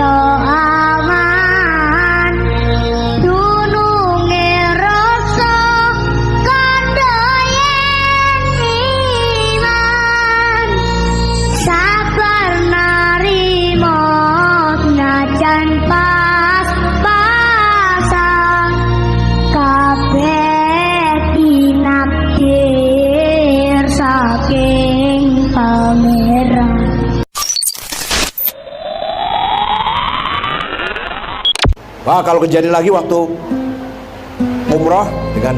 iso aman dununge rasa kandha yen iman sabar narimo najan pas-pasan kabeh dinakdir saking pangeran. Wah, kalau kejadian lagi waktu umroh dengan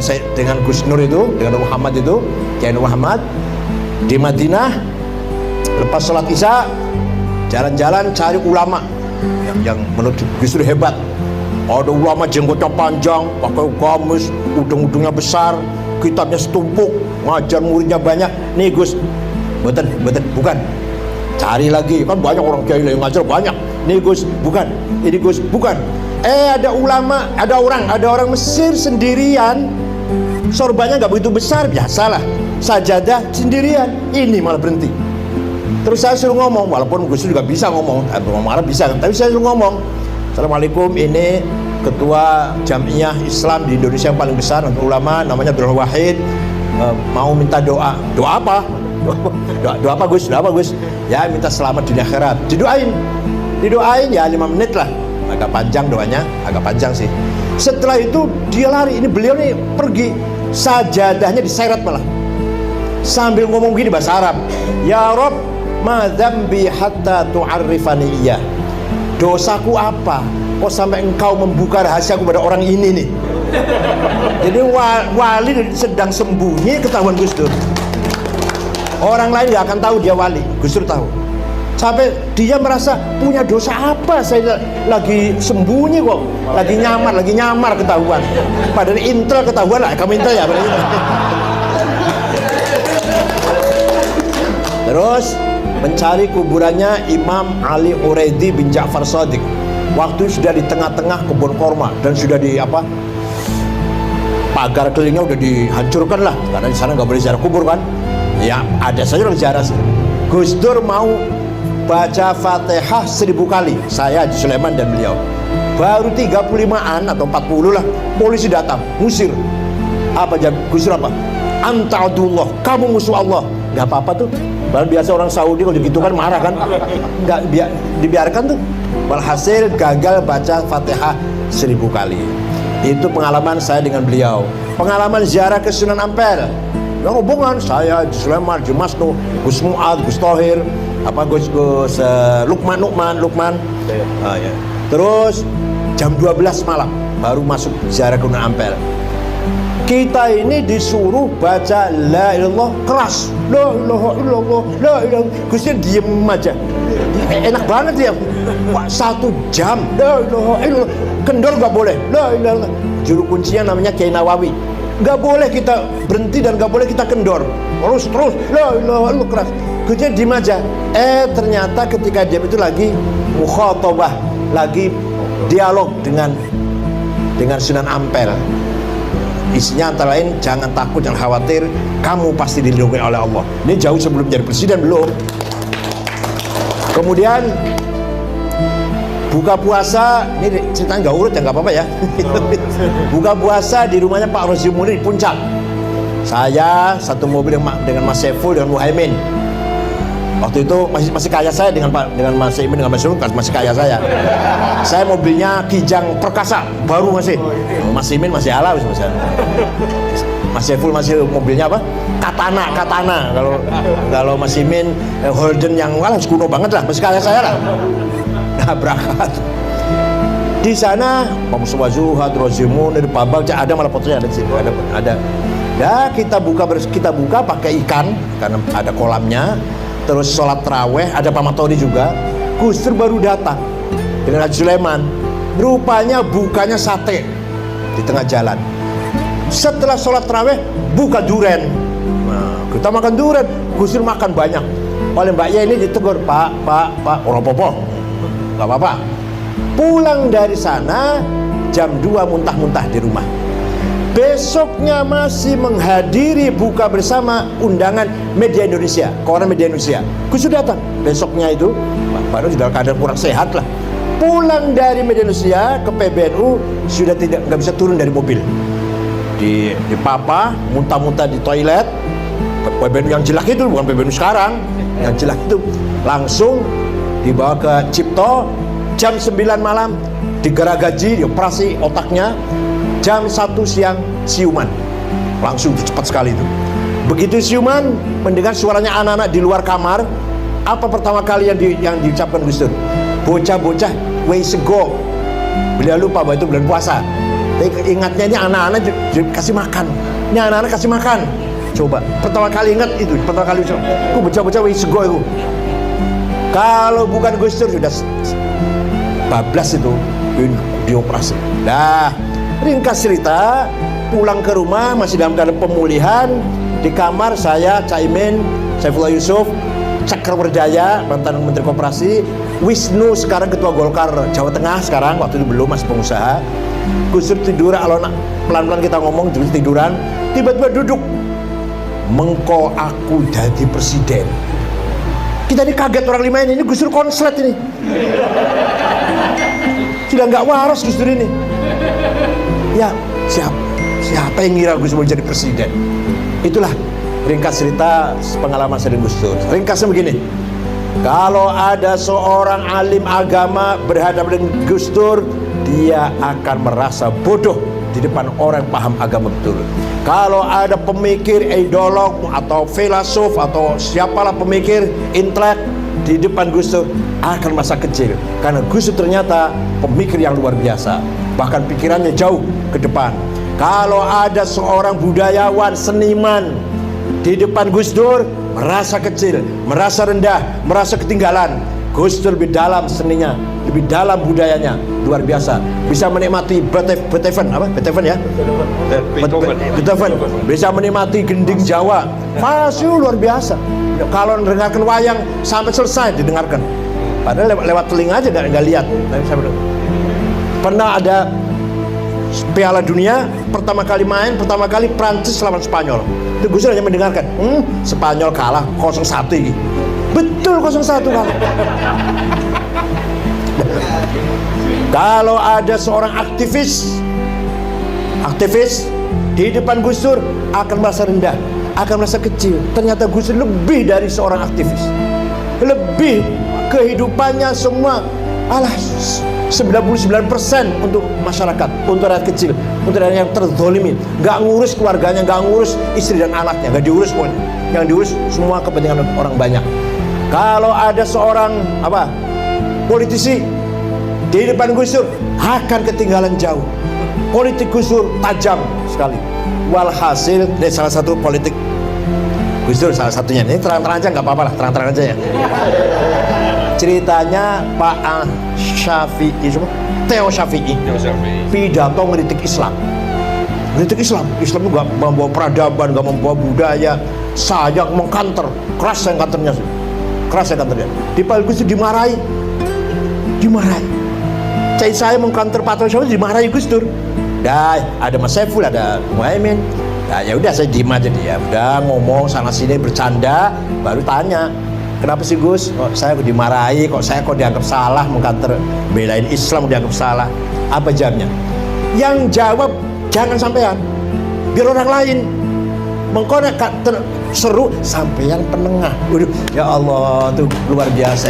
Gus Nur itu, dengan Muhammad itu, Kiai Muhammad di Madinah, lepas sholat Isya jalan-jalan cari ulama yang menurut Gus Nur hebat. Ada ulama jenggotnya panjang, pakai gamis, udung-udungnya besar, kitabnya setumpuk, ngajar muridnya banyak. Nih Gus, betul, bukan. Cari lagi, kan banyak orang kiai yang ngajar banyak. Nih Gus, bukan. Ini Gus, bukan. Ada ulama, ada orang Mesir sendirian, sorbannya nggak begitu besar, biasalah, sajadah sendirian, ini malah berhenti. Terus saya suruh ngomong, walaupun Gus juga bisa ngomong, marah bisa, tapi saya suruh ngomong, Assalamualaikum, ini ketua Jamiah Islam di Indonesia yang paling besar untuk ulama, namanya Abdul Wahid, mau minta doa. Doa apa? Doa apa Gus? Doa apa Gus? Ya minta selamat dunia akhirat. Didoain ya 5 menit lah. Agak panjang doanya, agak panjang sih. Setelah itu dia lari, ini beliau nih pergi, sajadahnya diseret malah, sambil ngomong gini bahasa Arab, Ya Rob, ma dzambi hatta tu'arrifani iya. Dosaku apa? Kok sampai engkau membuka rahasiaku pada orang ini nih? Jadi wali sedang sembunyi ketahuan Gus Dur. Orang lain nggak akan tahu dia wali, Gus Dur tahu. Sampai dia merasa punya dosa apa, saya lagi sembunyi kok, lagi nyamar ketahuan. Padahal intel ketahuan lah, kamu intel ya. Terus mencari kuburannya Imam Ali Uraidi bin Ja'far Shadiq. Waktu sudah di tengah-tengah kebun korma dan sudah di pagar kelilingnya udah dihancurkan lah, karena di sana nggak boleh ziarah kubur kan. Ya ada saja orang ziarah. Gus Dur mau baca Fatihah 1000 kali, saya Haji Sulaiman dan beliau. Baru 35-an atau 40 lah, polisi datang, ngusir. Apa jawab Gus Dur apa? Anta adullah, kamu musuh Allah. Gak apa-apa tuh. Baru biasa orang Saudi kalau gitu kan marah kan. Gak dibiarkan tuh. Walhasil gagal baca Fatihah 1000 kali. Itu pengalaman saya dengan beliau. Pengalaman ziarah ke Sunan Ampel. Ya hubungan saya Haji Sulaiman, Haji Masnu, Gus Mu'ad, Gus Thohir, Gus Lukman. Ya. Terus jam 12 malam baru masuk ziarah ke Sunan Ampel. Kita ini disuruh baca la ilallah keras, la ilaha illallah, la ilaha. Gusnya diem aja, enak banget ya. 1 jam la ilaha illallah, kendor nggak boleh, la ilaha. Juru kuncinya namanya Kiai Nawawi, nggak boleh kita berhenti dan nggak boleh kita kendor, terus la ilaha illallah keras. Gusnya diem aja. Ternyata ketika diam itu lagi mukhatabah, lagi dialog dengan Sunan Ampel. Isinya antara lain, jangan takut, jangan khawatir, kamu pasti dilindungi oleh Allah. Ini jauh sebelum jadi presiden belum. Kemudian buka puasa, ini ceritanya nggak urut ya, nggak apa-apa ya. Buka puasa di rumahnya Pak Rozi Munir di Puncak. Saya satu mobil dengan Mas Saiful dengan Muhaimin. Waktu itu masih kaya saya dengan Mas Imin, dengan Mas Imin masih kaya saya. Saya mobilnya Kijang Perkasa baru masih. Mas Imin masih ala masih. Mas Saiful masih mobilnya apa? Katana. Kalau Mas Imin Holden yang kuno banget lah, masih kaya saya lah. Nah, berangkat. Di sana Pak Mustafa Zuhad, Rozi Munir, Pak Bagja, ada malah fotonya ada di situ, ada. Ya kita buka pakai ikan karena ada kolamnya. Terus sholat terawih, ada Pak Matodi juga. Gus Dur baru datang dengan Haji Sulaiman. Rupanya bukanya sate di tengah jalan. Setelah sholat terawih, buka duren. Nah, kita makan duren. Gus Dur makan banyak. Oleh Mbak Ye ini ditegur, Pak, orang popo, gak apa-apa. Pulang dari sana jam 2 muntah-muntah di rumah. Besoknya masih menghadiri buka bersama undangan media Indonesia, koran media Indonesia. Gus Dur datang. Besoknya itu baru sudah keadaan kurang sehat lah. Pulang dari Medan Usia ke PBNU sudah nggak bisa turun dari mobil. Di papa, muntah-muntah di toilet. PBNU yang jelek itu bukan PBNU sekarang, yang jelek itu langsung dibawa ke Cipto. Jam 9 malam digeragaji, dioperasi otaknya. Jam 1 siang siuman, langsung cepat sekali itu. Begitu siuman, mendengar suaranya anak-anak di luar kamar. Apa pertama kali yang diucapkan Gus Dur? Bocah-bocah, ways go. Beliau lupa bahwa itu bulan puasa. Tapi ingatnya ini anak-anak kasih makan. Ini anak-anak kasih makan. Coba, pertama kali ingat itu, pertama kali ucap. Bocah-bocah ways go itu. Kalau bukan Gus Dur sudah bablas itu dioperasi. Nah, ringkas cerita, pulang ke rumah masih dalam keadaan pemulihan. Di kamar saya, Caimin, Saifullah Yusuf, Cakrawerjaya, mantan Menteri Koperasi, Wisnu sekarang Ketua Golkar Jawa Tengah sekarang, waktu itu belum, masih pengusaha. Gus Dur tidur, kalau pelan-pelan kita ngomong tiduran, tiba-tiba duduk. Mengko aku jadi presiden. Kita ini kaget orang lima ini Gus Dur konslet ini. Sudah nggak waras Gus Dur ini. Ya, siapa yang ngira Gus Dur mau jadi presiden? Itulah ringkas cerita pengalaman saya dengan Gus Dur. Ringkasnya begini, kalau ada seorang alim agama berhadapan dengan Gus Dur, dia akan merasa bodoh di depan orang yang paham agama betul. Kalau ada pemikir, ideolog atau filosof atau siapalah pemikir intelek di depan Gus Dur akan merasa kecil, karena Gus Dur ternyata pemikir yang luar biasa, bahkan pikirannya jauh ke depan. Kalau ada seorang budayawan, seniman di depan Gus Dur merasa kecil, merasa rendah, merasa ketinggalan. Gus Dur lebih dalam seninya, lebih dalam budayanya, luar biasa. Bisa menikmati Beethoven ya? Beethoven. Bisa menikmati gending Jawa. Masih luar biasa. Kalau mendengarkan wayang sampai selesai didengarkan. Padahal lewat telinga aja nggak lihat. Pernah ada Piala Dunia, pertama kali Prancis lawan Spanyol. Itu Gus Dur hanya mendengarkan, Spanyol kalah 0-1 ini. Betul 0-1 kalah. Kalau ada seorang aktivis di depan Gus Dur akan merasa rendah, akan merasa kecil. Ternyata Gus Dur lebih dari seorang aktivis. Lebih kehidupannya semua 99% untuk masyarakat, untuk rakyat kecil, untuk rakyat yang terzolimi. Nggak ngurus keluarganya, nggak ngurus istri dan anaknya, nggak diurus pokoknya. Yang diurus semua kepentingan orang banyak. Kalau ada seorang politisi di depan Gus Dur akan ketinggalan jauh. Politik Gus Dur tajam sekali. Walhasil dari salah satu politik Gus Dur, salah satunya ini terang-terang aja, nggak apa-apa lah, terang-terang aja ya. Ceritanya Pak Syafi'i, Theo Syafi'i, pidato ngeritik Islam. Islam itu nggak membawa peradaban, nggak membawa budaya. Saya mengkanter, keras yang kanternya. Di Pak Gus Dur dimarahi. Saya mengkanter Pak Theo Syafi'i, dimarahi Gus Dur. Dah ada Mas Saiful, ada Muhaimin. Nah, ya udah saya diem aja dia. Udah ngomong sana sini bercanda, baru tanya. Kenapa sih Gus? Saya dimarahi, saya dianggap salah, mengkanter belain Islam dianggap salah. Apa jawabnya? Yang jawab jangan sampean, biar orang lain. Mengkona seru sampean penengah. Waduh, ya Allah, tuh luar biasa.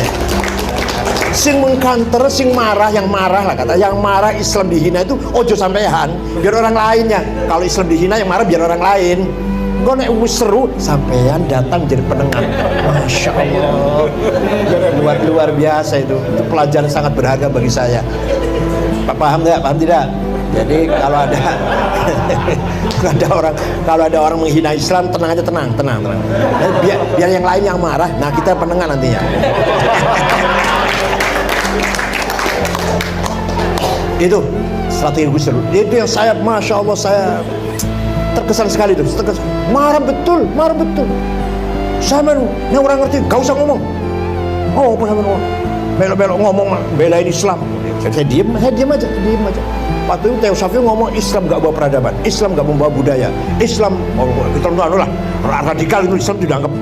Sing mengkanter, sing marah, yang marah lah kata, yang marah Islam dihina itu ojo sampean, biar orang lainnya. Kalau Islam dihina yang marah biar orang lain. Kok nek seru sampean datang jadi penengah. Masya Allah, luar biasa itu pelajaran sangat berharga bagi saya. Pak paham nggak? Paham tidak? Jadi kalau ada orang menghina Islam, tenang aja, tenang. Biar yang lain yang marah. Nah, kita penengah nantinya. Itu strategi Gus Dur. Itu yang saya, masya Allah, saya terkesan sekali itu. Marah betul. Saya ini orang ngerti, gak usah ngomong. Oh, apa ngomong? Belok-belok ngomong belain Islam. Saya diem aja. Waktu itu Theo Syafi'i ngomong Islam gak bawa peradaban, Islam gak membawa budaya, Islam kita lah radikal itu, Islam dianggap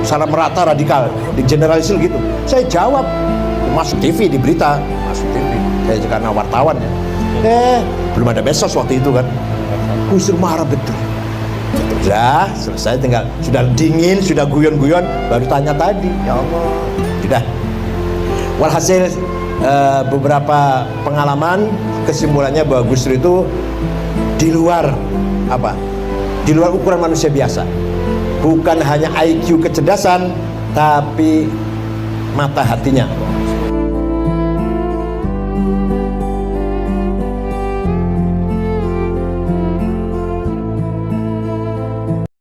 salah merata radikal, di generalisir gitu. Saya jawab, masuk TV di berita, masuk TV. karena wartawan ya. Belum ada medsos waktu itu kan. Gus Dur marah betul. Sudah selesai, tinggal sudah dingin, sudah guyon-guyon, baru tanya tadi. Ya Allah, sudah. Walhasil beberapa pengalaman, kesimpulannya bahwa Gus Dur itu di luar apa? Di luar ukuran manusia biasa. Bukan hanya IQ kecerdasan, tapi mata hatinya